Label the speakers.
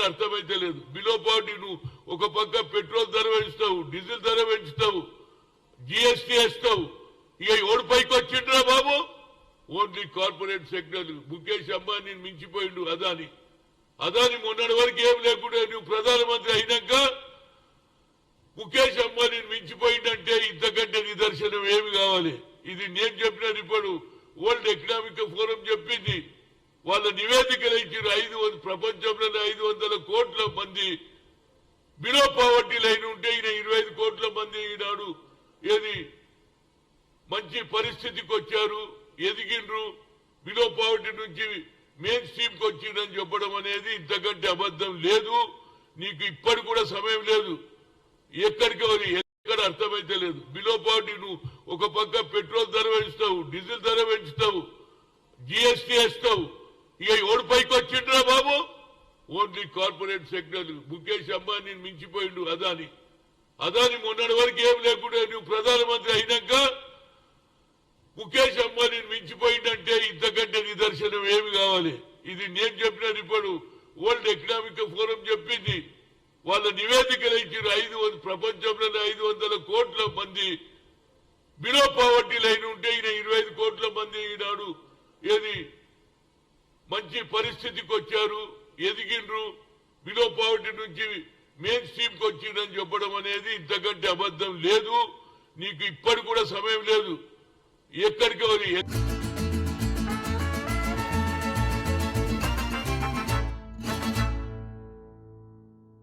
Speaker 1: అర్థమైతే లేదు. Below poverty నువ్వు ఒక పక్క పెట్రోల్ ధర పెంచుతావు, డీజిల్ ధర పెంచుతావు, జిఎస్టీ వేస్తావు. ఇక ఎవడు పైకి వచ్చిండ్రా బాబు? Only corporate sector. ముఖేష్ అంబానీని మించిపోయిండు అదాని. అదాని మొన్నటి వరకు ఏం లేకుండా నువ్వు ప్రధానమంత్రి అయినాక ముఖేష్ అంబానీని మించిపోయిందంటే ఇంతకంటే నిదర్శనం ఏమి కావాలి? ఇది నేను చెప్పినాను. ఇప్పుడు వరల్డ్ ఎకనామిక్ ఫోరం చెప్పింది. వాళ్ళ నివేదికలు ఇచ్చిన ప్రపంచంలోనే 500 కోట్ల మంది బిలో పావర్టీ లైన్ ఉంటే ఈయన 25 కోట్ల మంది ఈనాడు ఏది మంచి పరిస్థితికి వచ్చారు, ఎదిగిండ్రు, బిలో పావర్టీ నుంచి మెయిన్ స్ట్రీమ్ కి వచ్చిందని చెప్పడం అనేది ఇంతకంటే అబద్ధం లేదు. నీకు ఇప్పటి కూడా సమయం లేదు. ఎక్కడ అర్థమైతే లేదు. బిలో పావర్టీ నువ్వు ఒక పక్క పెట్రోల్ ధర పెంచుతావు, డీజిల్ ధర పెంచుతావు, జిఎస్టీ వేస్తావు. ఇక ఎవడు పైకి వచ్చిండ్రా బాబు? Only corporate sector. ముఖేష్ అంబానీని మించిపోయిండు అదాని. అదాని మొన్నటి వరకు ఏం లేకుండా నువ్వు ప్రధానమంత్రి అయినాక ముఖేష్ అంబానీని మించిపోయిందంటే ఇంతకంటే నిదర్శనం ఏమి కావాలి? ఇది నేను చెప్పినాను. ఇప్పుడు వరల్డ్ ఎకనామిక్ ఫోరం చెప్పింది. వాళ్ళ నివేదికలు ఇచ్చిన ప్రపంచంలోనే 500 కోట్ల మంది బిలో పావర్టీ లైన్ ఉంటే ఈయన 25 కోట్ల మంది ఈనాడు ఏది మంచి పరిస్థితికి వచ్చారు, ఎదిగిండ్రు, బిలో పావర్టీ నుంచి మెయిన్ స్ట్రీమ్ కి వచ్చిందని చెప్పడం అనేది ఇంతకంటే అబద్ధం లేదు. నీకు ఇప్పటి కూడా సమయం లేదు. ఎక్కడికి